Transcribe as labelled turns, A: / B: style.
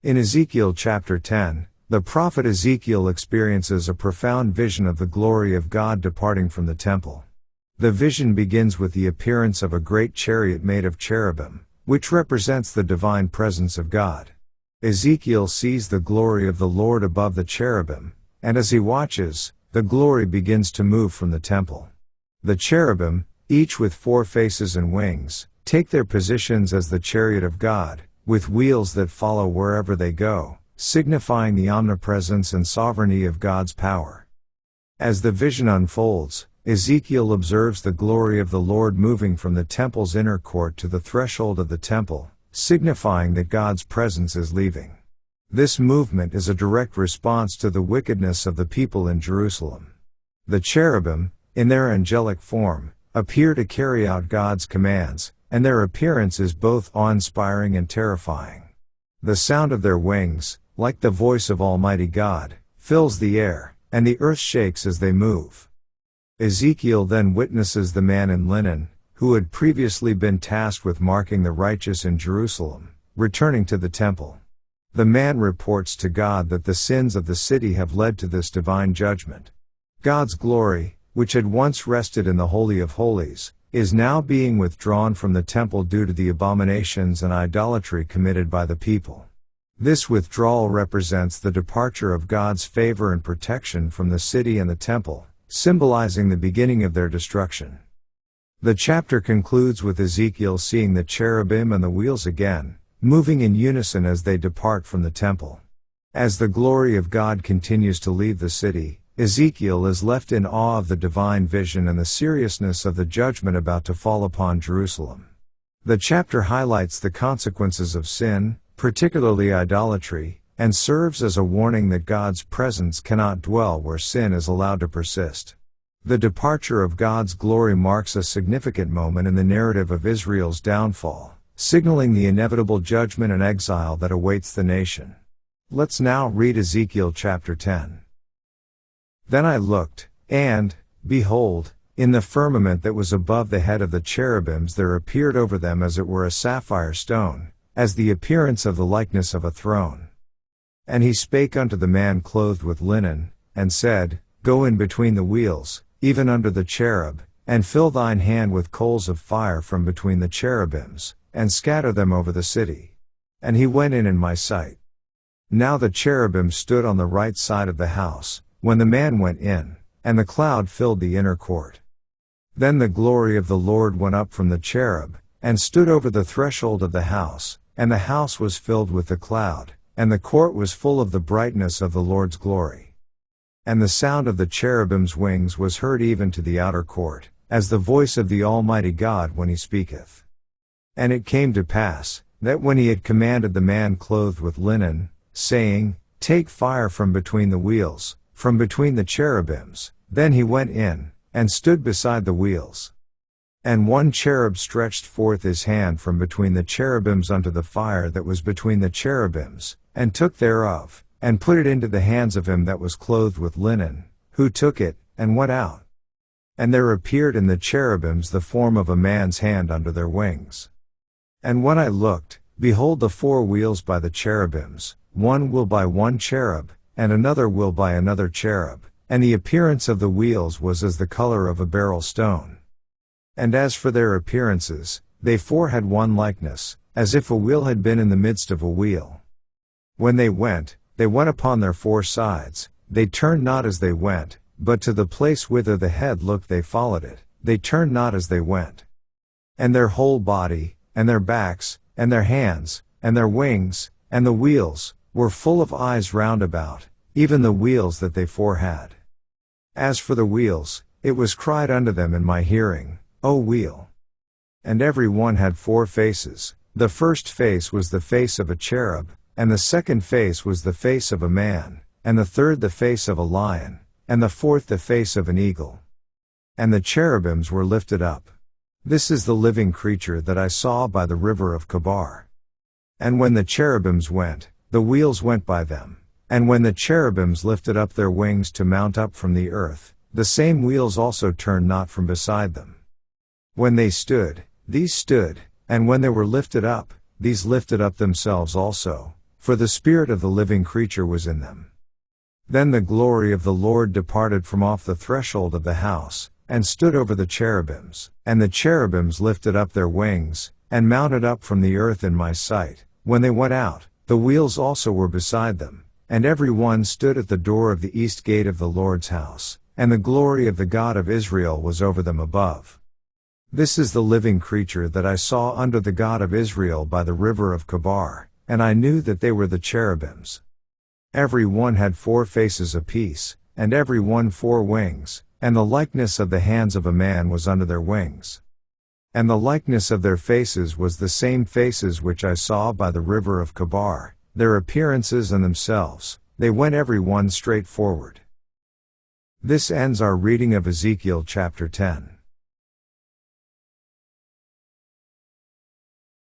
A: In Ezekiel Chapter 10, the prophet Ezekiel experiences a profound vision of the glory of God departing from the temple. The vision begins with the appearance of a great chariot made of cherubim, which represents the divine presence of God. Ezekiel sees the glory of the Lord above the cherubim, and as he watches, the glory begins to move from the temple. The cherubim, each with 4 faces and wings, take their positions as the chariot of God, with wheels that follow wherever they go, signifying the omnipresence and sovereignty of God's power. As the vision unfolds, Ezekiel observes the glory of the Lord moving from the temple's inner court to the threshold of the temple, signifying that God's presence is leaving. This movement is a direct response to the wickedness of the people in Jerusalem. The cherubim, in their angelic form, appear to carry out God's commands, and their appearance is both awe-inspiring and terrifying. The sound of their wings, like the voice of Almighty God, fills the air, and the earth shakes as they move. Ezekiel then witnesses the man in linen, who had previously been tasked with marking the righteous in Jerusalem, returning to the temple. The man reports to God that the sins of the city have led to this divine judgment. God's glory, which had once rested in the Holy of Holies, is now being withdrawn from the temple due to the abominations and idolatry committed by the people. This withdrawal represents the departure of God's favor and protection from the city and the temple, symbolizing the beginning of their destruction. The chapter concludes with Ezekiel seeing the cherubim and the wheels again, moving in unison as they depart from the temple. As the glory of God continues to leave the city, Ezekiel is left in awe of the divine vision and the seriousness of the judgment about to fall upon Jerusalem. The chapter highlights the consequences of sin, particularly idolatry, and serves as a warning that God's presence cannot dwell where sin is allowed to persist. The departure of God's glory marks a significant moment in the narrative of Israel's downfall, signaling the inevitable judgment and exile that awaits the nation. Let's now read Ezekiel chapter 10. Then I looked, and, behold, in the firmament that was above the head of the cherubims there appeared over them as it were a sapphire stone, as the appearance of the likeness of a throne. And he spake unto the man clothed with linen, and said, Go in between the wheels, even under the cherub, and fill thine hand with coals of fire from between the cherubims, and scatter them over the city. And he went in my sight. Now the cherubim stood on the right side of the house, when the man went in, and the cloud filled the inner court. Then the glory of the Lord went up from the cherub, and stood over the threshold of the house, and the house was filled with the cloud, and the court was full of the brightness of the Lord's glory. And the sound of the cherubim's wings was heard even to the outer court, as the voice of the Almighty God when he speaketh. And it came to pass, that when he had commanded the man clothed with linen, saying, Take fire from between the wheels, from between the cherubims, then he went in, and stood beside the wheels. And one cherub stretched forth his hand from between the cherubims unto the fire that was between the cherubims, and took thereof, and put it into the hands of him that was clothed with linen, who took it, and went out. And there appeared in the cherubims the form of a man's hand under their wings. And when I looked, behold the 4 wheels by the cherubims, one wheel by one cherub, and another wheel by another cherub, and the appearance of the wheels was as the color of a beryl stone. And as for their appearances, they 4 had one likeness, as if a wheel had been in the midst of a wheel. When they went upon their 4 sides, they turned not as they went, but to the place whither the head looked they followed it, they turned not as they went. And their whole body, and their backs, and their hands, and their wings, and the wheels, were full of eyes round about, even the wheels that they 4 had. As for the wheels, it was cried unto them in my hearing, O wheel. And every one had 4 faces, the first face was the face of a cherub, and the second face was the face of a man, and the third the face of a lion, and the fourth the face of an eagle. And the cherubims were lifted up. This is the living creature that I saw by the river of Chebar. And when the cherubims went, the wheels went by them. And when the cherubims lifted up their wings to mount up from the earth, the same wheels also turned not from beside them. When they stood, these stood, and when they were lifted up, these lifted up themselves also, for the spirit of the living creature was in them. Then the glory of the Lord departed from off the threshold of the house, and stood over the cherubims, and the cherubims lifted up their wings, and mounted up from the earth in my sight. When they went out, the wheels also were beside them, and every one stood at the door of the east gate of the Lord's house, and the glory of the God of Israel was over them above. This is the living creature that I saw under the God of Israel by the river of Chebar, and I knew that they were the cherubims. Every one had 4 faces apiece, and every one 4 wings, and the likeness of the hands of a man was under their wings. And the likeness of their faces was the same faces which I saw by the river of Chebar, their appearances and themselves, they went every one straight forward. This ends our reading of Ezekiel chapter 10.